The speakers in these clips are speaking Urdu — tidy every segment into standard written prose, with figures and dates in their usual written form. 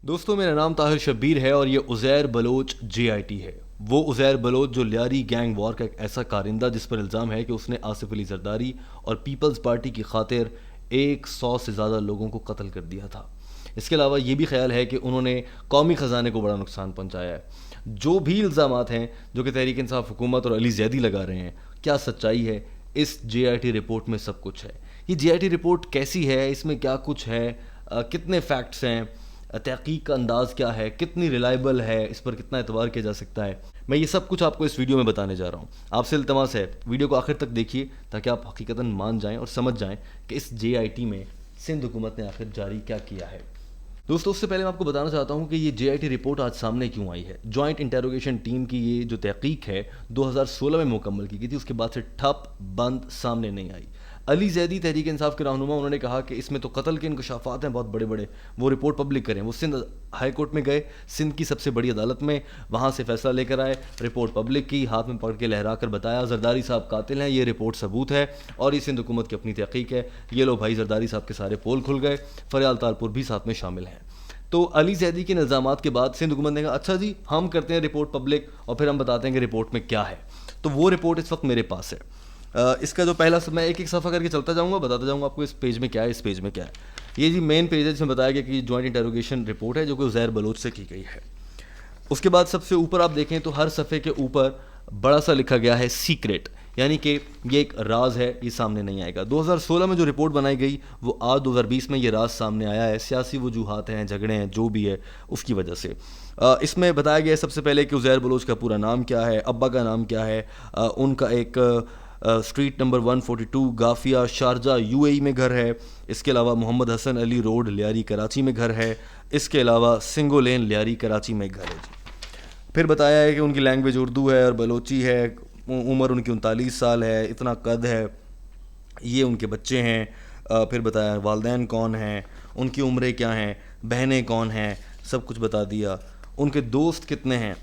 دوستو میرا نام طاہر شبیر ہے اور یہ عزیر بلوچ جے آئی ٹی ہے. وہ عزیر بلوچ جو لیاری گینگ وار کا ایک ایسا کارندہ جس پر الزام ہے کہ اس نے آصف علی زرداری اور پیپلز پارٹی کی خاطر 100 سے زیادہ لوگوں کو قتل کر دیا تھا. اس کے علاوہ یہ بھی خیال ہے کہ انہوں نے قومی خزانے کو بڑا نقصان پہنچایا ہے. جو بھی الزامات ہیں جو کہ تحریک انصاف حکومت اور علی زیدی لگا رہے ہیں, کیا سچائی ہے؟ اس جے آئی ٹی رپورٹ میں سب کچھ ہے. یہ جے آئی ٹی رپورٹ کیسی ہے, اس میں کیا کچھ ہے, کتنے فیکٹس ہیں, تحقیق کا انداز کیا ہے, کتنی ریلائبل ہے, اس پر کتنا اعتبار کیا جا سکتا ہے, میں یہ سب کچھ آپ کو اس ویڈیو میں بتانے جا رہا ہوں. آپ سے التماس ہے ویڈیو کو آخر تک دیکھیے تاکہ آپ حقیقتاً مان جائیں اور سمجھ جائیں کہ اس جے آئی ٹی میں سندھ حکومت نے آخر جاری کیا کیا ہے. دوستو اس سے پہلے میں آپ کو بتانا چاہتا ہوں کہ یہ جے آئی ٹی رپورٹ آج سامنے کیوں آئی ہے. جوائنٹ انٹیروگیشن ٹیم کی یہ جو تحقیق ہے 2016 میں مکمل کی گئی تھی, اس کے بعد سے ٹھپ بند سامنے نہیں آئی. علی زیدی تحریک انصاف کے رہنما, انہوں نے کہا کہ اس میں تو قتل کے انکشافات ہیں بہت بڑے بڑے, وہ رپورٹ پبلک کریں. وہ سندھ ہائی کورٹ میں گئے, سندھ کی سب سے بڑی عدالت میں, وہاں سے فیصلہ لے کر آئے, رپورٹ پبلک کی, ہاتھ میں پکڑ کے لہرا کر بتایا زرداری صاحب قاتل ہیں, یہ رپورٹ ثبوت ہے اور یہ سندھ حکومت کی اپنی تحقیق ہے. یہ لو بھائی زرداری صاحب کے سارے پول کھل گئے, فریال تالپور بھی ساتھ میں شامل ہیں. تو علی زیدی کے الزامات کے بعد سندھ حکومت نے کہا اچھا جی ہم کرتے ہیں رپورٹ پبلک اور پھر ہم بتاتے ہیں کہ رپورٹ میں کیا ہے. تو وہ رپورٹ اس وقت میرے پاس ہے. اس کا جو پہلا میں ایک ایک صفحہ کر کے چلتا جاؤں گا, بتاتا جاؤں گا آپ کو اس پیج میں کیا ہے, اس پیج میں کیا ہے. یہ جی مین پیج ہے جس میں بتایا گیا کہ یہ جوائنٹ انٹیروگیشن رپورٹ ہے جو کہ عزیر بلوچ سے کی گئی ہے. اس کے بعد سب سے اوپر آپ دیکھیں تو ہر صفحے کے اوپر بڑا سا لکھا گیا ہے سیکریٹ, یعنی کہ یہ ایک راز ہے, یہ سامنے نہیں آئے گا. 2016 میں جو رپورٹ بنائی گئی وہ آج 2020 میں یہ راز سامنے آیا ہے. سیاسی وجوہات ہیں, جھگڑے ہیں, جو بھی ہے اس کی وجہ سے. اس میں بتایا گیا ہے سب سے پہلے کہ عزیر بلوچ کا پورا نام کیا ہے, ابا کا نام کیا ہے, ان کا ایک اسٹریٹ نمبر 142 گافیہ شارجہ یو اے ای میں گھر ہے. اس کے علاوہ محمد حسن علی روڈ لیاری کراچی میں گھر ہے. اس کے علاوہ سنگو لین لیاری کراچی میں گھر ہے جی. پھر بتایا ہے کہ ان کی لینگویج اردو ہے اور بلوچی ہے, عمر ان کی 39 سال ہے, اتنا قد ہے, یہ ان کے بچے ہیں. پھر بتایا والدین کون ہیں, ان کی عمریں کیا ہیں, بہنیں کون ہیں, سب کچھ بتا دیا. ان کے دوست کتنے ہیں,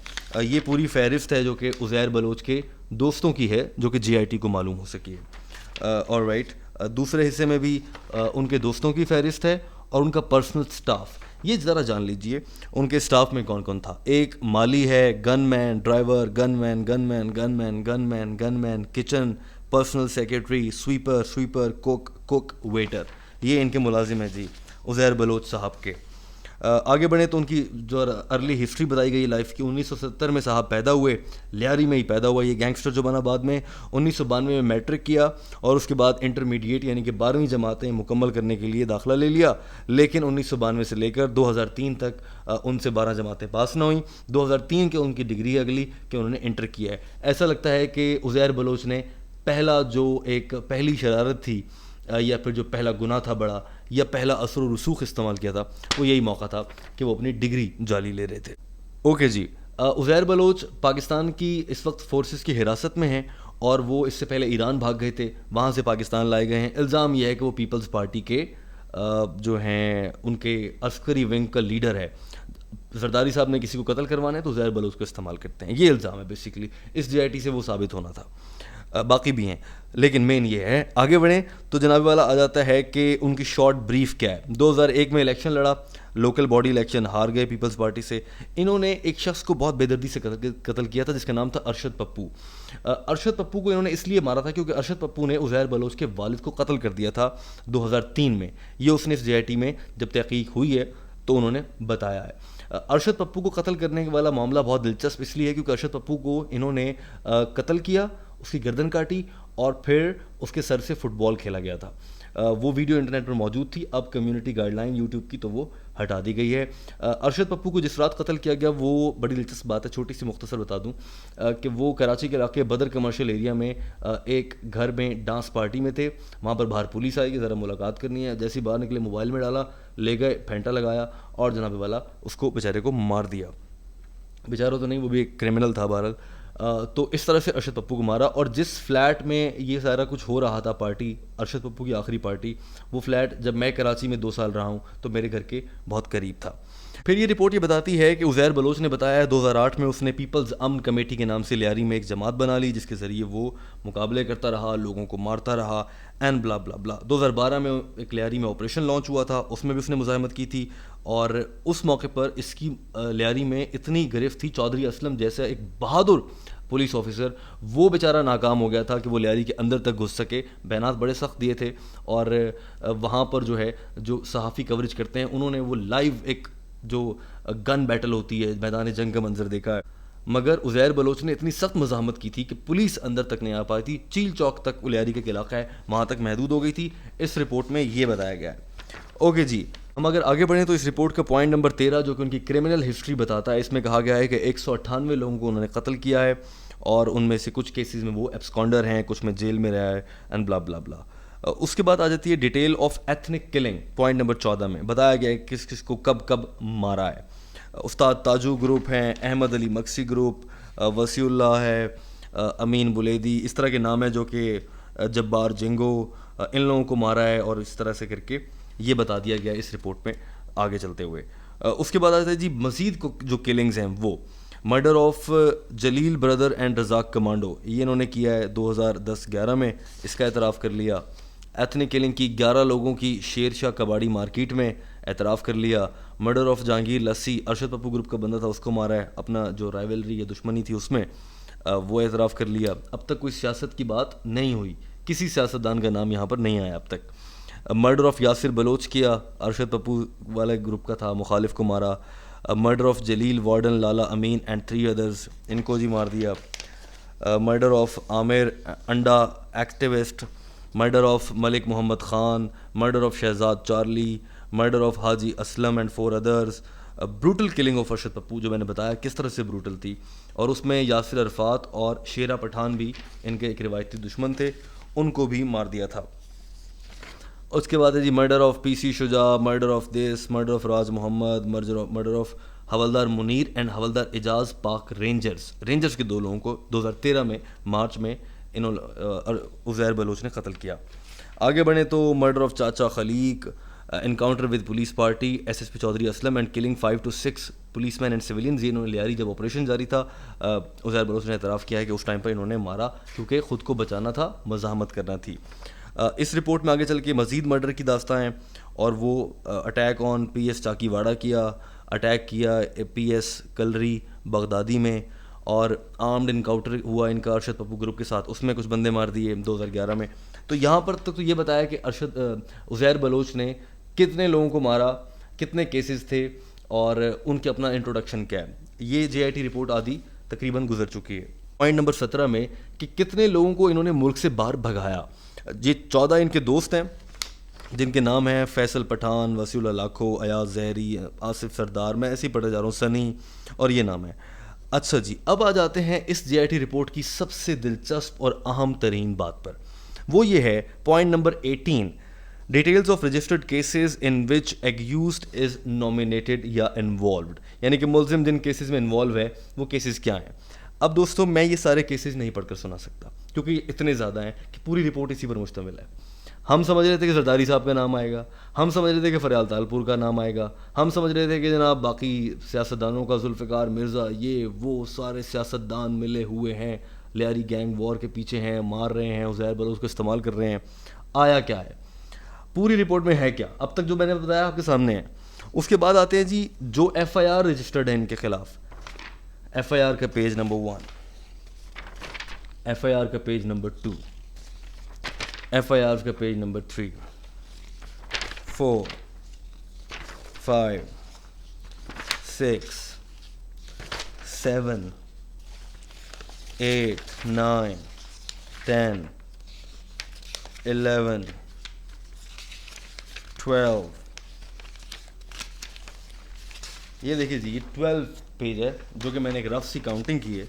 یہ پوری فہرست ہے جو کہ عزیر بلوچ کے دوستوں کی ہے جو کہ جے آئی ٹی کو معلوم ہو سکی ہے. اور رائٹ, دوسرے حصے میں بھی ان کے دوستوں کی فہرست ہے اور ان کا پرسنل سٹاف. یہ ذرا جان لیجئے ان کے سٹاف میں کون کون تھا. ایک مالی ہے, گن مین, ڈرائیور, گن مین, گن مین, گن مین, گن مین, گن مین, کچن, پرسنل سیکرٹری, سویپر, کوک, ویٹر, یہ ان کے ملازم ہیں جی عزیر بلوچ صاحب کے. آگے بڑھیں تو ان کی جو ارلی ہسٹری بتائی گئی لائف کی. 1970 میں صاحب پیدا ہوئے, لیاری میں ہی پیدا ہوا یہ گینگسٹر جو بنا بعد میں. 1992 میں میٹرک کیا اور اس کے بعد انٹرمیڈیٹ یعنی کہ 12ویں جماعتیں مکمل کرنے کے لیے داخلہ لے لیا, لیکن 1992 سے لے کر 2003 تک ان سے 12 جماعتیں پاس نہ ہوئیں. 2003 کے ان کی ڈگری اگلی کہ انہوں نے انٹر کیا ہے. ایسا لگتا ہے کہ عزیر بلوچ نے پہلی شرارت تھی یا پھر جو پہلا گناہ تھا بڑا, یا پہلا اثر و رسوخ استعمال کیا تھا, وہ یہی موقع تھا کہ وہ اپنی ڈگری جعلی لے رہے تھے. اوکے جی, عزیر بلوچ پاکستان کی اس وقت فورسز کی حراست میں ہیں اور وہ اس سے پہلے ایران بھاگ گئے تھے, وہاں سے پاکستان لائے گئے ہیں. الزام یہ ہے کہ وہ پیپلز پارٹی کے جو ہیں ان کے عسکری ونگ کا لیڈر ہے. زرداری صاحب نے کسی کو قتل کروانا ہے تو عزیر بلوچ کو استعمال کرتے ہیں, یہ الزام ہے basically. Us J I T سے وہ ثابت ہونا تھا, باقی بھی ہیں لیکن مین یہ ہے. آگے بڑھیں تو جناب والا آ جاتا ہے کہ ان کی شارٹ بریف کیا ہے. 2001 میں الیکشن لڑا, لوکل باڈی الیکشن ہار گئے پیپلز پارٹی سے. انہوں نے ایک شخص کو بہت بے دردی سے قتل کیا تھا جس کا نام تھا ارشد پپو. ارشد پپو کو انہوں نے اس لیے مارا تھا کیونکہ ارشد پپو نے عزیر بلوچ کے والد کو قتل کر دیا تھا 2003 میں. یہ اس نے اس جے آئی ٹی میں جب تحقیق ہوئی ہے تو انہوں نے بتایا ہے. ارشد پپو کو قتل کرنے والا معاملہ بہت دلچسپ اس لیے ہے کیونکہ ارشد پپو کو انہوں نے قتل کیا, اس کی گردن کاٹی اور پھر اس کے سر سے فٹ بال کھیلا گیا تھا. وہ ویڈیو انٹرنیٹ پر موجود تھی, اب کمیونٹی گائیڈ لائن یوٹیوب کی تو وہ ہٹا دی گئی ہے. ارشد پپو کو جس رات قتل کیا گیا وہ بڑی دلچسپ بات ہے, چھوٹی سی مختصر بتا دوں کہ وہ کراچی کے علاقے بدر کمرشل ایریا میں ایک گھر میں ڈانس پارٹی میں تھے. وہاں پر باہر پولیس آئی کہ ذرا ملاقات کرنی ہے. جیسے باہر نکلے موبائل میں ڈالا, لے گئے, پھینٹا لگایا اور جناب والا اس کو بیچارے کو مار دیا. بیچارہ تو نہیں, وہ بھی ایک کرمنل تھا بہرحال. تو اس طرح سے ارشد پپو کو مارا. اور جس فلیٹ میں یہ سارا کچھ ہو رہا تھا پارٹی, ارشد پپو کی آخری پارٹی, وہ فلیٹ جب میں کراچی میں 2 سال رہا ہوں تو میرے گھر کے بہت قریب تھا. پھر یہ رپورٹ یہ بتاتی ہے کہ عزیر بلوچ نے بتایا ہے 2008 میں اس نے پیپلز امن کمیٹی کے نام سے لیاری میں ایک جماعت بنا لی جس کے ذریعے وہ مقابلے کرتا رہا, لوگوں کو مارتا رہا اینڈ بلا بلا بلا. 2012 میں ایک لیاری میں آپریشن لانچ ہوا تھا, اس میں بھی اس نے مزاحمت کی تھی, اور اس موقع پر اس کی لیاری میں اتنی گرفت تھی, چودھری اسلم جیسا ایک بہادر پولیس آفیسر وہ بیچارہ ناکام ہو گیا تھا کہ وہ لیاری کے اندر تک گھس سکے. بیانات بڑے سخت دیے تھے, اور وہاں پر جو ہے جو صحافی کوریج کرتے ہیں انہوں نے وہ لائیو ایک جو گن بیٹل ہوتی ہے میدان جنگ کا منظر دیکھا ہے. مگر عزیر بلوچ نے اتنی سخت مزاحمت کی تھی کہ پولیس اندر تک نہیں آ پائی تھی, چیل چوک تک لیاری کا علاقہ ہے وہاں تک محدود ہو گئی تھی. اس رپورٹ میں یہ بتایا گیا ہے. اوکے جی, ہم اگر آگے بڑھیں تو اس رپورٹ کا پوائنٹ نمبر 13 جو کہ ان کی کرمنل ہسٹری بتاتا ہے, اس میں کہا گیا ہے کہ 198 لوگوں کو انہوں نے قتل کیا ہے, اور ان میں سے کچھ کیسز میں وہ ایبسکانڈر ہیں, کچھ میں جیل میں رہا ہے اینڈ بلا بلا بلا. اس کے بعد آ جاتی ہے detail of ethnic killing. Point number 14 میں بتایا گیا ہے کس کس کو کب کب مارا ہے. استاد تاجو گروپ ہیں, احمد علی مکسی گروپ, وسیع اللہ ہے, امین بلیدی, اس طرح کے نام ہیں جو کہ جبار جنگو, ان لوگوں کو مارا ہے, اور اس طرح سے کر کے یہ بتا دیا گیا اس رپورٹ میں آگے چلتے ہوئے. اس کے بعد آتا ہے جی مزید کو جو کلنگز ہیں وہ murder of Jalil brother and Razak commando, یہ انہوں نے کیا ہے 2010-11 میں, اس کا اعتراف کر لیا. ایتھنک کلنگ کی 11 لوگوں کی شیر شاہ کباڑی مارکیٹ میں, اعتراف کر لیا. Murder of Jahangir Lassi, Arshad Pappu group کا بندہ تھا اس کو مارا ہے, اپنا جو رائیولری یا دشمنی تھی اس میں, وہ اعتراف کر لیا. اب تک کوئی سیاست کی بات نہیں ہوئی, کسی سیاستدان کا نام یہاں پر نہیں آیا اب تک. مرڈر آف یاسر بلوچ کیا, ارشد پپو والے گروپ کا تھا, مخالف کو مارا. Murder of Jalil warden Lala Amin and 3 others, ان کو جی مار دیا. مرڈر آف عامر انڈا activist, murder of Malik Muhammad Khan, murder of Shahzad Charlie, murder of Haji Aslam and 4 others. Brutal killing of Arshad Pappu جو میں نے بتایا کس طرح سے بروٹل تھی, اور اس میں یاسر عرفات اور شیرا پٹھان بھی ان کے ایک روایتی دشمن تھے, ان کو بھی مار دیا تھا. اس کے بعد ہے جی murder of P C Shuja, murder of دیس, murder of Raj Muhammad, murder of Havaldar Munir and Havaldar Ijaz Pak rangers کے 2 لوگوں کو 2013 میں مارچ میں عزیر بلوچ نے قتل کیا. آگے بڑھیں تو مرڈر آف چاچا Khaliq, encounter with police party, S S P Chaudhry Aslam and killing 5 to 6 police men and civilians. یہ انہوں نے لیاری جب آپریشن جاری تھا, عزیر بلوچ نے اعتراف کیا ہے کہ اس ٹائم پر انہوں نے مارا کیونکہ خود کو بچانا تھا, مزاحمت کرنا تھی. اس رپورٹ میں آگے چل کے مزید مرڈر کی داستان ہیں, اور وہ attack on P S Chaki Wada کیا, اٹیک کیا پی ایس کلری بغدادی میں, اور آرمڈ انکاؤنٹر ہوا ان کا ارشد پپو گروپ کے ساتھ, اس میں کچھ بندے مار دیے 2011 میں. تو یہاں پر تو یہ بتایا کہ عزیر بلوچ نے کتنے لوگوں کو مارا, کتنے کیسز تھے, اور ان کے اپنا انٹروڈکشن کیا ہے. یہ جے آئی ٹی رپورٹ آدھی تقریباً گزر چکی ہے. پوائنٹ نمبر 17 میں کہ کتنے لوگوں کو انہوں نے ملک سے باہر بھگایا. یہ 14 ان کے دوست ہیں جن کے نام ہیں فیصل پٹھان, وسیع اللہ لاکھو, ایاز زہری, آصف سردار, میں ایسے ہی پڑھتا جا رہا ہوں, سنی, اور یہ نام ہے. اچھا جی, اب آ جاتے ہیں اس جے آئی ٹی رپورٹ کی سب سے دلچسپ اور اہم ترین بات پر. وہ یہ ہے point number 18, details of registered cases in which accused is nominated یا انوالوڈ, یعنی کہ ملزم جن کیسز میں انوالو ہے وہ کیسز کیا ہیں. اب دوستوں میں یہ سارے کیسز نہیں پڑھ کر سنا سکتا کیونکہ یہ اتنے زیادہ ہیں کہ پوری رپورٹ اسی پر مشتمل ہے. ہم سمجھ رہے تھے کہ زرداری صاحب کا نام آئے گا, ہم سمجھ رہے تھے کہ فریال تالپور کا نام آئے گا, ہم سمجھ رہے تھے کہ جناب باقی سیاستدانوں کا, ذوالفقار مرزا, یہ وہ سارے سیاستدان ملے ہوئے ہیں, لیاری گینگ وار کے پیچھے ہیں, مار رہے ہیں, عزیر بلوچ کو استعمال کر رہے ہیں. آیا کیا ہے پوری رپورٹ میں, ہے کیا اب تک جو میں نے بتایا آپ کے سامنے ہے. اس کے بعد آتے ہیں جی جو ایف آئی آر رجسٹرڈ ہے ان کے خلاف. ایف آئی آر کا page number 1, F I R کا page number 2, F I R کا پیج نمبر 3, 4, 5, 6, 7, 8, 9, 10, 11, 12. یہ دیکھیے جی 12 پیج ہے جو کہ میں نے ایک رف سی کاؤنٹنگ کی ہے,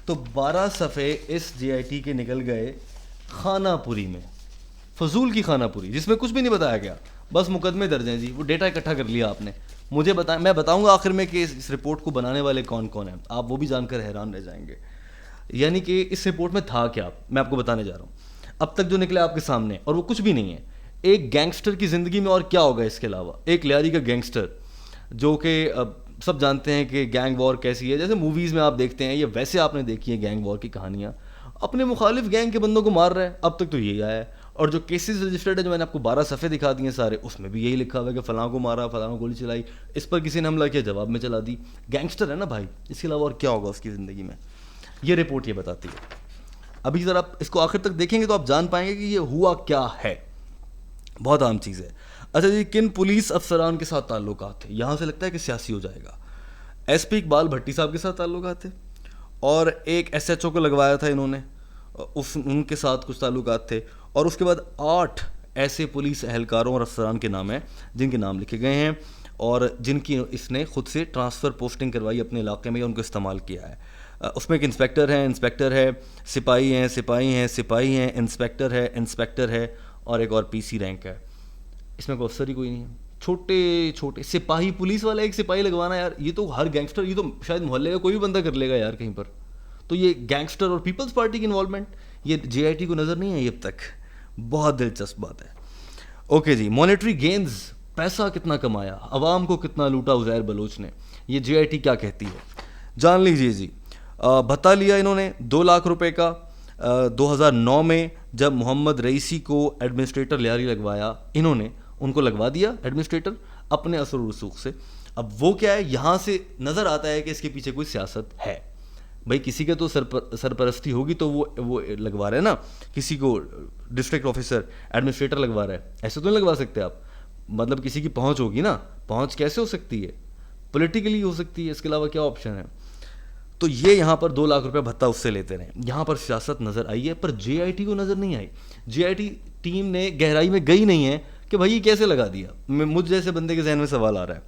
تو 12 صفحے اس جے آئی ٹی کے نکل گئے خانہ پوری میں, فضول کی خانہ پوری جس میں کچھ بھی نہیں بتایا گیا, بس مقدمے درج ہیں جی, وہ ڈیٹا اکٹھا کر لیا آپ نے. مجھے میں بتاؤں گا آخر میں کہ اس رپورٹ کو بنانے والے کون کون ہیں, آپ وہ بھی جان کر حیران رہ جائیں گے. یعنی کہ اس رپورٹ میں تھا کیا میں آپ کو بتانے جا رہا ہوں. اب تک جو نکلے آپ کے سامنے, اور وہ کچھ بھی نہیں ہے. ایک گینگسٹر کی زندگی میں اور کیا ہوگا اس کے علاوہ, ایک لیاری کا گینگسٹر جو کہ سب جانتے ہیں کہ گینگ وار کیسی ہے. جیسے موویز میں آپ دیکھتے ہیں, یہ ویسے آپ نے دیکھی ہے گینگ وار کی کہانیاں, اپنے مخالف گینگ کے بندوں کو مار رہا ہے. اب تک تو یہی آیا ہے. اور جو کیسز رجسٹرڈ ہے, جو میں نے آپ کو 12 صفحے دکھا دیے سارے, اس میں بھی یہی لکھا ہوا ہے کہ فلاں کو مارا, فلاں کو گولی چلائی, اس پر کسی نے حملہ کیا, جواب میں چلا دی. گینگسٹر ہے نا بھائی, اس کے علاوہ اور کیا ہوگا اس کی زندگی میں. یہ رپورٹ یہ بتاتی ہے. ابھی ذرا آپ اس کو آخر تک دیکھیں گے تو آپ جان پائیں گے کہ یہ ہوا کیا ہے. بہت عام چیز ہے. اچھا جی, کن پولیس افسران کے ساتھ تعلقات تھے؟ یہاں سے لگتا ہے کہ سیاسی ہو جائے گا. ایس پی اقبال بھٹی صاحب کے ساتھ تعلقات تھے, اور ایک ایس ایچ او کو لگوایا تھا انہوں نے, ان کے ساتھ کچھ تعلقات تھے. اور اس کے بعد 8 ایسے پولیس اہلکاروں اور افسران کے نام ہیں جن کے نام لکھے گئے ہیں, اور جن کی اس نے خود سے ٹرانسفر پوسٹنگ کروائی اپنے علاقے میں, یا ان کو استعمال کیا ہے. اس میں ایک انسپیکٹر ہے, سپاہی ہیں, انسپیکٹر ہے, اور ایک اور پی سی رینک ہے. اس میں کوئی افسر ہی کوئی نہیں ہے. چھوٹے سپاہی, پولیس والا ایک سپاہی لگوانا یار, یہ تو ہر گینگسٹر, یہ تو شاید محلے کا کوئی بھی بندہ کر لے گا یار کہیں پر. تو یہ گینگسٹر اور پیپلز پارٹی کی انوالومنٹ, یہ جے آئی ٹی کو نظر نہیں آئی اب تک. بہت دلچسپ بات ہے. اوکے جی, مانیٹری گینز, پیسہ کتنا کمایا, عوام کو کتنا لوٹا عزیر بلوچ نے, یہ جے آئی ٹی کیا کہتی ہے جان لیجیے جی. بھتہ لیا انہوں نے 2 لاکھ روپے کا 2009 میں, جب محمد رئیسی کو ایڈمنسٹریٹر لیاری لگوایا, انہوں نے ان کو لگوا دیا ایڈمنسٹریٹر اپنے اثر و رسوخ سے. اب وہ کیا ہے, یہاں سے نظر آتا ہے کہ اس کے پیچھے کوئی سیاست ہے. بھائی کسی کا تو سرپرستی ہوگی تو وہ لگوا رہے ہیں نا, کسی کو ڈسٹرکٹ آفیسر ایڈمنسٹریٹر لگوا رہا ہے, ایسے تو نہیں لگوا سکتے آپ. مطلب کسی کی پہنچ ہوگی نا, پہنچ کیسے ہو سکتی ہے, پولیٹیکلی ہو سکتی ہے, اس کے علاوہ کیا آپشن ہے. تو یہ یہاں پر 2 لاکھ روپے بھتہ اس سے لیتے رہے. یہاں پر سیاست نظر آئی ہے, پر جے آئی ٹی کو نظر نہیں آئی. جے آئی ٹی ٹیم نے گہرائی میں گئی نہیں ہے کہ بھائی یہ کیسے لگا دیا. مجھ جیسے بندے کے ذہن میں سوال آ رہا ہے.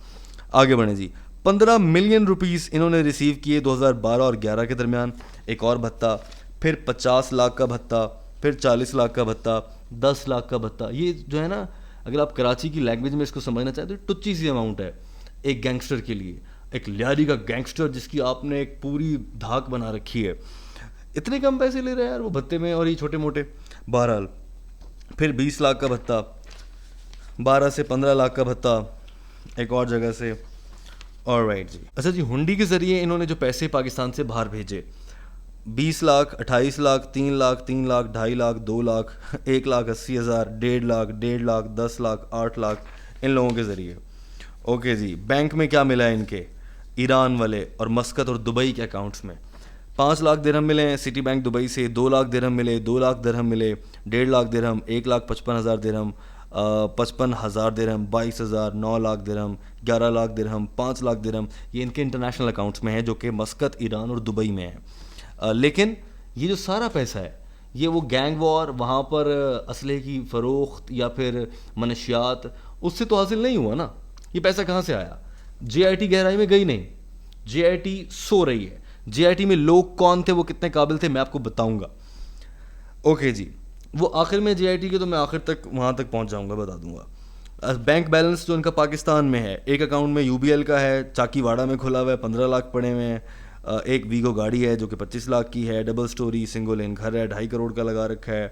آگے بڑھیں جی. 15 ملین روپیز انہوں نے ریسیو کیے 2012 اور 11 کے درمیان. ایک اور بھتہ, پھر 50 لاکھ کا بھتہ, پھر 40 لاکھ کا بھتہ, 10 لاکھ کا بھتہ. یہ جو ہے نا, اگر آپ کراچی کی لینگویج میں اس کو سمجھنا چاہیں تو ٹچی سی اماؤنٹ ہے ایک گینگسٹر کے لیے. ایک لیاری کا گینگسٹر جس کی آپ نے ایک پوری دھاک بنا رکھی ہے, اتنے کم پیسے لے رہے ہیں یار وہ بھتے میں, اور یہ چھوٹے موٹے. بہرحال پھر 20 لاکھ کا بھتہ, 12 سے 15 لاکھ کا بھتہ ایک اور جگہ سے. اور رائٹ جی. اچھا جی, ہنڈی کے ذریعے انہوں نے جو پیسے پاکستان سے باہر بھیجے, 20 لاکھ, 28 لاکھ, 3 لاکھ, 3 لاکھ, 2.5 لاکھ, 2 لاکھ, 1,80,000, 1.5 لاکھ, 1.5 لاکھ, 10 لاکھ, 8 لاکھ, ان لوگوں کے ذریعے. اوکے جی. بینک میں کیا ملا ہے ان کے, ایران والے اور مسقط اور دبئی کے اکاؤنٹس میں 5 لاکھ درہم ملے ہیں سٹی بینک دبئی سے, 2 لاکھ درہم ملے, 2 لاکھ درہم ملے, 1.5 لاکھ درہم, 1,55,000 درہم, 55,000 درہم, 22,000, 9 لاکھ درہم, 11 لاکھ درہم, 5 لاکھ درہم. یہ ان کے انٹرنیشنل اکاؤنٹس میں ہے جو کہ مسقط, ایران اور دبئی میں ہیں. لیکن یہ جو سارا پیسہ ہے یہ وہ گینگ وار, وہاں پر اسلحے کی فروخت یا پھر منشیات, اس سے تو حاصل نہیں ہوا نا. یہ پیسہ کہاں سے آیا؟ جے آئی ٹی گہرائی میں گئی نہیں, جے آئی ٹی سو رہی ہے. جے آئی ٹی میں لوگ کون تھے, وہ کتنے قابل تھے, میں آپ کو بتاؤں گا. اوکے جی. وہ آخر میں جے آئی ٹی کے تو میں آخر تک وہاں تک پہنچ جاؤں گا, بتا دوں گا. بینک بیلنس جو ان کا پاکستان میں ہے, ایک اکاؤنٹ میں یو بی ایل کا ہے, چاکی واڑہ میں کھلا ہوا ہے, 15 لاکھ پڑے ہوئے ہیں. ایک ویگو گاڑی ہے جو کہ 25 لاکھ کی ہے, ڈبل سٹوری سنگل لین گھر ہے, 2.5 کروڑ کا لگا رکھا ہے.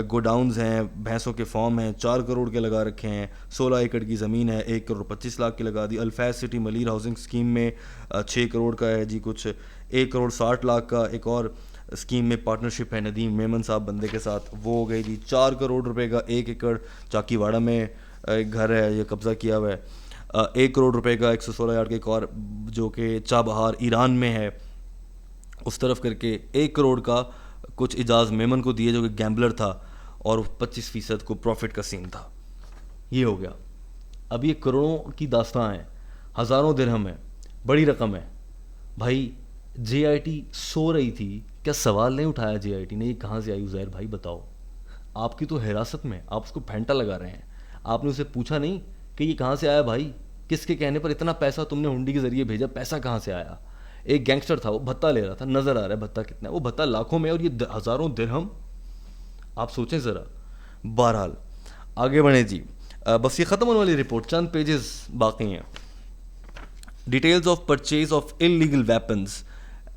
گوڈاؤنز ہیں, بھینسوں کے فارم ہیں, 4 کروڑ کے لگا رکھے ہیں. 16 ایکڑ کی زمین ہے, 1 کروڑ 25 لاکھ کی لگا دی. الفیض سٹی ملیر ہاؤسنگ اسکیم میں 6 کروڑ کا ہے جی کچھ, 1 کروڑ 60 لاکھ کا. ایک اور اسکیم میں پارٹنرشپ ہے ندیم میمن صاحب بندے کے ساتھ, وہ ہو گئی جی 4 کروڑ روپے کا. 1 ایکڑ چاکی واڑہ میں ایک گھر ہے, یہ قبضہ کیا ہوا ہے. 1 کروڑ روپے کا 116 یارڈ کا ایک اور جو کہ چابہار ایران میں ہے, اس طرف کر کے 1 کروڑ کا کچھ اجاز میمن کو دیے جو کہ گیمبلر تھا, اور 25% کو پروفٹ کا سین تھا. یہ ہو گیا. اب یہ کروڑوں کی داستان ہے, ہزاروں درہم ہے, بڑی رقم ہے بھائی. جے آئی ٹی سو رہی تھی, کیا سوال نہیں اٹھایا جے آئی ٹی نے, یہ کہاں سے آئی عزیر بھائی بتاؤ. آپ کی تو حراست میں, آپ اس کو پھینٹا لگا رہے ہیں. آپ نے اسے پوچھا نہیں کہ یہ کہاں سے آیا بھائی, کس کے کہنے پر اتنا پیسہ تم نے ہنڈی کے ذریعے بھیجا, پیسہ کہاں سے آیا. ایک گینگسٹر تھا, وہ بھتہ لے رہا تھا, نظر آ رہا ہے بھتہ کتنا ہے, وہ بھتہ لاکھوں میں, اور یہ ہزاروں درہم, آپ سوچیں ذرا. بہرحال آگے بڑھیں جی. بس یہ ختم ہونے والی رپورٹ, چند پیجز باقی ہیں. Details of purchase of illegal weapons,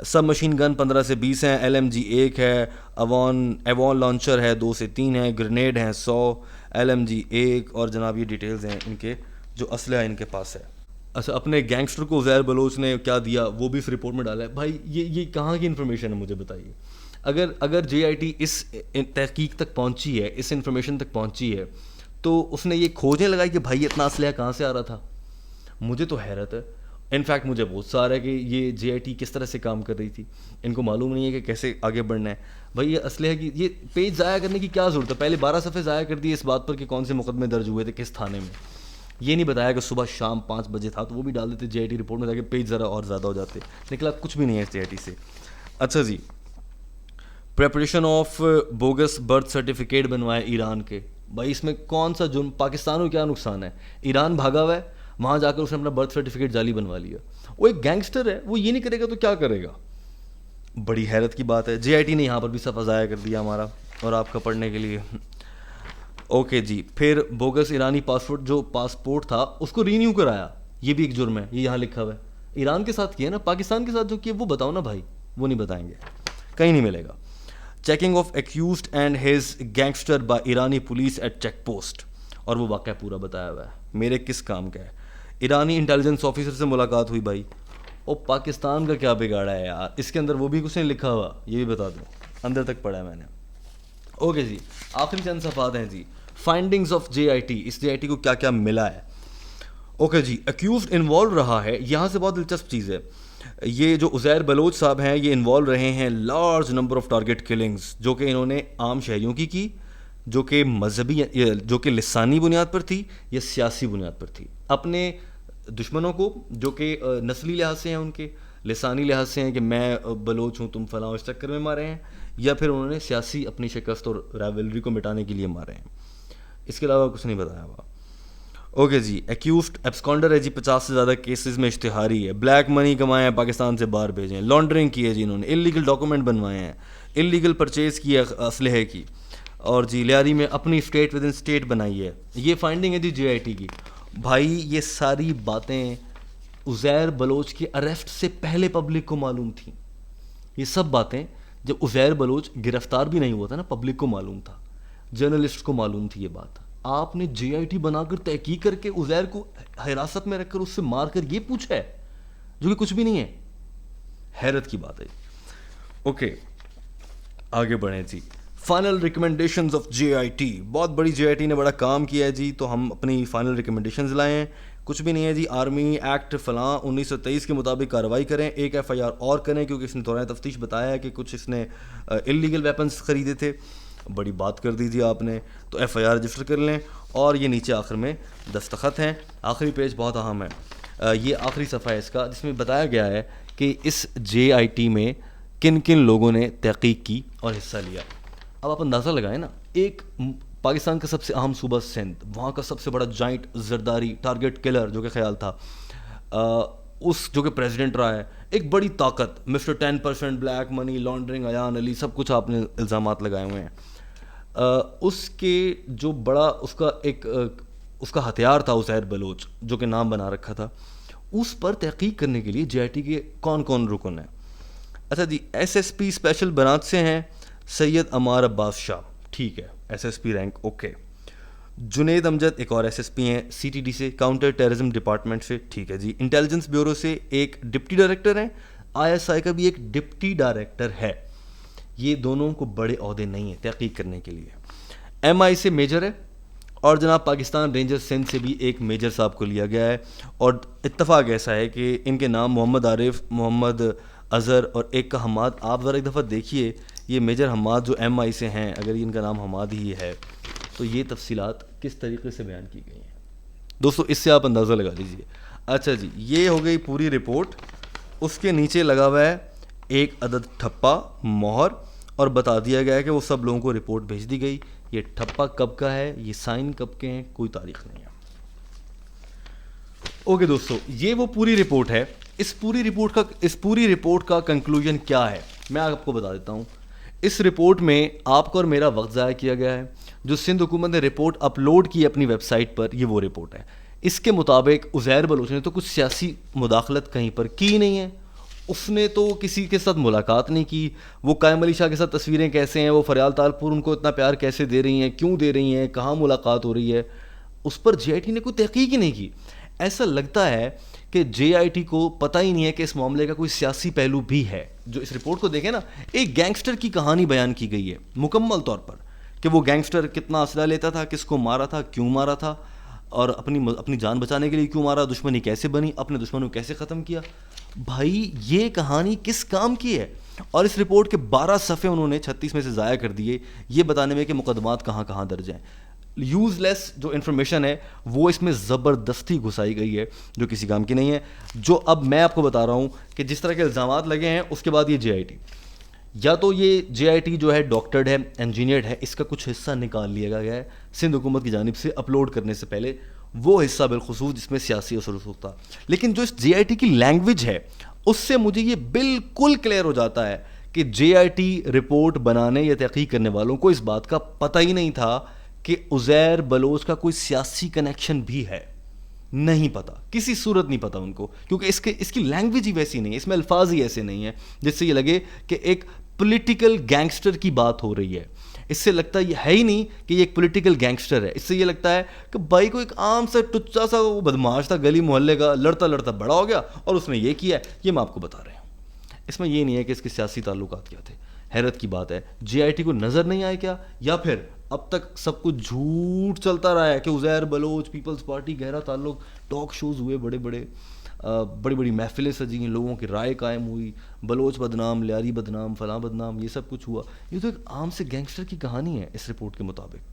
sub machine gun 15 سے 20 ہیں, ایل ایم جی 1 ہے, ایوان لانچر ہے 2 سے 3 ہیں, گرنیڈ ہیں 100, ایل ایم جی 1, اور جناب یہ ڈیٹیلز ہیں ان کے جو اسلحہ ان کے پاس ہے. اچھا اپنے گینگسٹر کو عزیر بلوچ نے کیا دیا وہ بھی اس رپورٹ میں ڈالا ہے. بھائی یہ کہاں کی انفارمیشن ہے مجھے بتائیے. اگر جے آئی ٹی اس تحقیق تک پہنچی ہے, اس انفارمیشن تک پہنچی ہے, تو اس نے یہ کھوجنے لگائی کہ بھائی اتنا اسلحہ کہاں سے آ رہا تھا. مجھے تو حیرت ہے. انفیکٹ مجھے بہت سارا ہے کہ یہ جے آئی ٹی کس طرح سے کام کر رہی تھی, ان کو معلوم نہیں ہے کہ کیسے آگے بڑھنا ہے. بھائی یہ اسلحہ کی یہ پیج ضائع کرنے کی کیا ضرورت ہے. پہلے 12 صفحے ضائع کر دیے اس بات پر کہ کون سے مقدمے درج ہوئے تھے کس تھانے میں. یہ نہیں بتایا کہ صبح شام 5 بجے تھا, تو وہ بھی ڈال دیتے جے آئی ٹی رپورٹ میں تاکہ پیج ذرا اور زیادہ ہو جاتے. نکلا کچھ بھی نہیں ہے جے آئی ٹی سے. اچھا جی, preparation of bogus birth certificate بنوائے ایران کے. بھائی اس میں کون سا جرم, پاکستان کو کیا نقصان ہے. ایران بھاگا ہوا ہے, وہاں جا کر اس نے اپنا برتھ سرٹیفکیٹ جعلی بنوا لیا. وہ ایک گینگسٹر ہے, وہ یہ نہیں کرے گا تو کیا کرے گا. بڑی حیرت کی بات ہے. جے آئی ٹی نے یہاں پر بھی صفحہ ضائع کر دیا ہمارا اور آپ کا پڑھنے کے لیے. اوکے جی, پھر بوگس ایرانی پاسپورٹ تھا اس کو رینیو کرایا, یہ بھی ایک جرم ہے. یہ یہاں لکھا ہوا ہے. ایران کے ساتھ کیا نا, پاکستان کے ساتھ جو کیا وہ بتاؤ نا بھائی. وہ نہیں بتائیں گے, کہیں نہیں ملے گا. Checking of accused and his gangster by Iranian police at check post, اور وہ واقعہ پورا بتایا ہوا ہے. میرے کس کام کا ہے. ایرانی انٹیلیجنس آفیسر سے ملاقات ہوئی. بھائی او پاکستان کا کیا بگاڑا ہے یار, اس کے اندر وہ بھی کچھ نہیں لکھا ہوا, یہ بھی بتا دوں, اندر تک پڑھا ہے میں نے. اوکے جی, آخری چند صفحات ہیں جی. Findings of J I T, اس جے آئی ٹی کو کیا کیا ملا ہے. اوکے جی, ایکیوزڈ انوالو رہا ہے. یہاں سے بہت دلچسپ چیز ہے, یہ جو عزیر بلوچ صاحب ہیں یہ انوالو رہے ہیں large number of target killings, جو کہ انہوں نے عام شہریوں کی جو کہ مذہبی جو کہ لسانی بنیاد پر تھی یا سیاسی بنیاد پر تھی. اپنے دشمنوں کو جو کہ نسلی لحاظ سے ہیں, ان کے لسانی لحاظ سے ہیں کہ میں بلوچ ہوں تم فلاں, اس چکر میں مارے ہیں, یا پھر انہوں نے سیاسی اپنی شکست اور رائیولری کو مٹانے کے لیے مارے ہیں. اس کے علاوہ کچھ نہیں بتایا ہوا. اوکے جی, ایکیوزڈ ایبسکانڈر ہے جی, 50 سے زیادہ کیسز میں اشتہاری ہے. بلیک منی کمائے ہیں, پاکستان سے باہر بھیجیں, لانڈرنگ کی ہے جی انہوں نے, انلیگل ڈاکومنٹ بنوائے ہیں, انلیگل پرچیز کی ہے اسلحے کی, اور جی لیاری میں اپنی اسٹیٹ ود ان اسٹیٹ بنائی ہے. یہ فائنڈنگ ہے جی جے آئی ٹی کی. بھائی یہ ساری باتیں عزیر بلوچ کے اریسٹ سے پہلے پبلک کو معلوم تھیں. یہ سب باتیں جب عزیر بلوچ گرفتار بھی نہیں ہوا تھا نا, پبلک کو معلوم تھا, جرنلسٹ کو معلوم تھی یہ بات. آپ نے جے آئی ٹی بنا کر تحقیق کر کے عزیر کو حراست میں رکھ کر اس سے مار کر یہ پوچھا ہے جو کہ کچھ بھی نہیں ہے. حیرت کی بات ہے. اوکے آگے بڑھیں جی. Final recommendations of J I T. بہت بڑی جے آئی ٹی نے بڑا کام کیا ہے جی, تو ہم اپنی فائنل ریکمنڈیشنز لائے ہیں. کچھ بھی نہیں ہے جی. آرمی ایکٹ فلاں 1923 کے مطابق کارروائی کریں, ایک ایف آئی آر اور کریں, کیونکہ اس نے دوران تفتیش بتایا ہے کہ کچھ اس نے انلیگل ویپنز خریدے تھے. بڑی بات کر دیجیے آپ نے, تو ایف آئی آر رجسٹر کر لیں. اور یہ نیچے آخر میں دستخط ہیں. آخری پیج بہت اہم ہے, یہ آخری صفحہ ہے اس کا, جس میں بتایا گیا ہے کہ اس جے آئی ٹی میں کن کن لوگوں نے تحقیق کی اور حصہ لیا. اب آپ اندازہ لگائیں نا, ایک پاکستان کا سب سے اہم صوبہ سندھ, وہاں کا سب سے بڑا جائنٹ زرداری ٹارگیٹ کلر جو کہ خیال تھا, اس جو کہ پریزیڈنٹ رہا ہے, ایک بڑی طاقت, mister 10% black money laundering, Ayyan Ali, سب کچھ آپ نے الزامات لگائے ہوئے ہیں. اس کے جو بڑا اس کا ہتھیار تھا عزیر بلوچ, جو کہ نام بنا رکھا تھا, اس پر تحقیق کرنے کے لیے جے آئی ٹی کے کون کون رکن ہیں. اچھا جی, S S P special branch سے ہیں سید عمار عباس شاہ, ٹھیک ہے, S S P rank, okay. Junaid Amjad ایک اور ایس ایس پی ہیں سی ٹی ڈی سے, کاؤنٹر ٹیررزم ڈپارٹمنٹ سے, ٹھیک ہے جی. انٹیلیجنس بیورو سے ایک ڈپٹی ڈائریکٹر ہیں, آئی ایس آئی کا بھی ایک ڈپٹی ڈائریکٹر ہے. یہ دونوں کو بڑے عہدے نہیں ہیں تحقیق کرنے کے لیے. ایم آئی سے میجر ہے, اور جناب پاکستان رینجر سندھ سے بھی ایک میجر صاحب کو لیا گیا ہے. اور اتفاق ایسا ہے کہ ان کے نام محمد عارف, محمد اظہر اور ایک کا حماد. آپ ذرا ایک دفعہ دیکھیے یہ میجر حماد جو ایم آئی سے ہیں, اگر ان کا نام حماد ہی ہے تو یہ تفصیلات کس طریقے سے بیان کی گئی ہیں دوستو, اس سے آپ اندازہ لگا لیجیے. اچھا جی, یہ ہو گئی پوری رپورٹ. اس کے نیچے لگا ہوا ہے ایک عدد ٹھپا مہر, اور بتا دیا گیا ہے کہ وہ سب لوگوں کو رپورٹ بھیج دی گئی. یہ ٹھپا کب کا ہے, یہ سائن کب کے ہیں, کوئی تاریخ نہیں ہے. اوکے دوستو, یہ وہ پوری رپورٹ ہے. اس پوری رپورٹ کا کنکلوژن کیا ہے میں آپ کو بتا دیتا ہوں. اس رپورٹ میں آپ کا اور میرا وقت ضائع کیا گیا ہے. جو سندھ حکومت نے رپورٹ اپلوڈ کی اپنی ویب سائٹ پر, یہ وہ رپورٹ ہے. اس کے مطابق عزیر بلوچ نے تو کچھ سیاسی مداخلت کہیں پر کی نہیں ہے. اس نے تو کسی کے ساتھ ملاقات نہیں کی. وہ قائم علی شاہ کے ساتھ تصویریں کیسے ہیں, وہ فریال تالپور ان کو اتنا پیار کیسے دے رہی ہیں, کیوں دے رہی ہیں, کہاں ملاقات ہو رہی ہے, اس پر جے آئی ٹی نے کوئی تحقیق ہی نہیں کی. ایسا لگتا ہے کہ جے آئی ٹی کو پتہ ہی نہیں ہے کہ اس معاملے کا کوئی سیاسی پہلو بھی ہے. جو اس رپورٹ کو دیکھیں نا, ایک گینگسٹر کی کہانی بیان کی گئی ہے مکمل طور پر, کہ وہ گینگسٹر کتنا اسلحہ لیتا تھا, کس کو مارا تھا, کیوں مارا تھا, اور اپنی جان بچانے کے لیے کیوں مارا, دشمنی کیسے بنی, اپنے دشمنوں کو کیسے ختم کیا. بھائی یہ کہانی کس کام کی ہے؟ اور اس رپورٹ کے 12 صفحے انہوں نے 36 میں سے ضائع کر دیے یہ بتانے میں کہ مقدمات کہاں کہاں درج ہیں. یوز لیس جو انفارمیشن ہے وہ اس میں زبردستی گھسائی گئی ہے جو کسی کام کی نہیں ہے. جو اب میں آپ کو بتا رہا ہوں کہ جس طرح کے الزامات لگے ہیں, اس کے بعد یہ جے آئی ٹی, یا تو یہ جے آئی ٹی جو ہے ڈاکٹرڈ ہے, انجینئرڈ ہے, اس کا کچھ حصہ نکال لیا گیا ہے سندھ حکومت کی جانب سے اپلوڈ کرنے سے پہلے, وہ حصہ بالخصوص جس میں سیاسی اثر رسوخ تھا. لیکن جو اس جے آئی ٹی کی لینگویج ہے اس سے مجھے یہ بالکل کلیئر ہو جاتا ہے کہ جے آئی ٹی رپورٹ بنانے یا تحقیق کرنے والوں کو اس بات کا پتہ ہی نہیں تھا کہ عزیر بلوچ کا کوئی سیاسی کنیکشن بھی ہے. نہیں پتا, کسی صورت نہیں پتا ان کو, کیونکہ اس کی لینگویج ہی ویسی نہیں ہے, اس میں الفاظ ہی ایسے نہیں ہیں جس سے یہ لگے کہ ایک پولیٹیکل گینگسٹر کی بات ہو رہی ہے. اس سے لگتا ہے یہ ہے ہی نہیں کہ یہ ایک پولیٹیکل گینگسٹر ہے. اس سے یہ لگتا ہے کہ بھائی کو ایک عام سا ٹچا سا وہ بدماش تھا گلی محلے کا, لڑتا لڑتا بڑا ہو گیا اور اس نے یہ کیا ہے. یہ میں آپ کو بتا رہے ہوں. اس میں یہ نہیں ہے کہ اس کے سیاسی تعلقات کیا تھے. حیرت کی بات ہے, جے آئی ٹی کو نظر نہیں آئے کیا, یا پھر اب تک سب کچھ جھوٹ چلتا رہا ہے کہ عزیر بلوچ پیپلز پارٹی گہرا تعلق, ٹاک شوز ہوئے بڑی بڑی محفلیں سجی ہیں, لوگوں کی رائے قائم ہوئی, بلوچ بدنام, لیاری بدنام, فلاں بدنام, یہ سب کچھ ہوا. یہ تو ایک عام سے گینگسٹر کی کہانی ہے اس رپورٹ کے مطابق.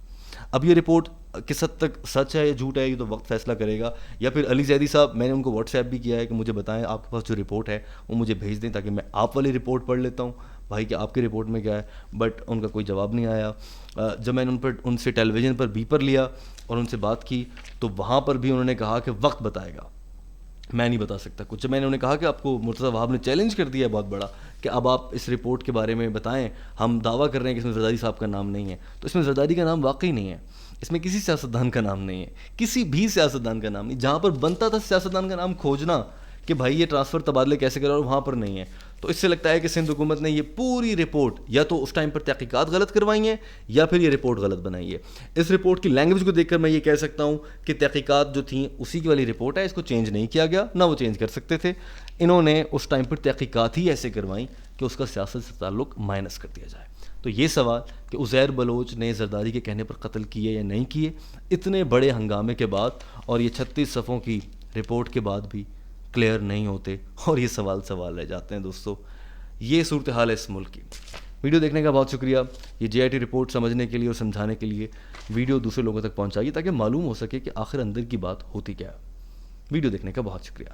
اب یہ رپورٹ کس حد تک سچ ہے یا جھوٹ ہے یہ تو وقت فیصلہ کرے گا. یا پھر علی زیدی صاحب, میں نے ان کو واٹس ایپ بھی کیا ہے کہ مجھے بتائیں آپ کے پاس جو رپورٹ ہے وہ مجھے بھیج دیں تاکہ میں آپ والی رپورٹ پڑھ لیتا ہوں بھائی کہ آپ کی رپورٹ میں کیا ہے. بٹ ان کا کوئی جواب نہیں آیا. جب میں نے ان سے ٹیلی ویژن پر بیپر لیا اور ان سے بات کی تو وہاں پر بھی انہوں نے کہا کہ وقت بتائے گا, میں نہیں بتا سکتا کچھ. جب میں نے انہیں کہا کہ آپ کو مرتضیٰ وہاب نے چیلنج کر دیا ہے بہت بڑا کہ اب آپ اس رپورٹ کے بارے میں بتائیں, ہم دعویٰ کر رہے ہیں کہ اس میں زرداری صاحب کا نام نہیں ہے, تو اس میں زرداری کا نام واقعی نہیں ہے, اس میں کسی سیاستدان کا نام نہیں ہے, کسی بھی سیاستدان کا نام نہیں. جہاں پر بنتا تھا سیاستدان کا نام کھوجنا کہ بھائی یہ ٹرانسفر تبادلے کیسے کرا, اور وہاں پر نہیں ہے. تو اس سے لگتا ہے کہ سندھ حکومت نے یہ پوری رپورٹ یا تو اس ٹائم پر تحقیقات غلط کروائی ہیں یا پھر یہ رپورٹ غلط بنائی ہے. اس رپورٹ کی لینگویج کو دیکھ کر میں یہ کہہ سکتا ہوں کہ تحقیقات جو تھیں اسی کی والی رپورٹ ہے, اس کو چینج نہیں کیا گیا, نہ وہ چینج کر سکتے تھے. انہوں نے اس ٹائم پر تحقیقات ہی ایسے کروائیں کہ اس کا سیاست سے تعلق مائنس کر دیا جائے. تو یہ سوال کہ عزیر بلوچ نے زرداری کے کہنے پر قتل کیے یا نہیں کیے, اتنے بڑے ہنگامے کے بعد اور یہ 36 صفحوں کی رپورٹ کے بعد بھی کلیئر نہیں ہوتے, اور یہ سوال رہ جاتے ہیں. دوستو, یہ صورتحال ہے اس ملک کی. ویڈیو دیکھنے کا بہت شکریہ. یہ جے آئی ٹی رپورٹ سمجھنے کے لیے اور سمجھانے کے لیے ویڈیو دوسرے لوگوں تک پہنچائیے تاکہ معلوم ہو سکے کہ آخر اندر کی بات ہوتی کیا ہے. ویڈیو دیکھنے کا بہت شکریہ.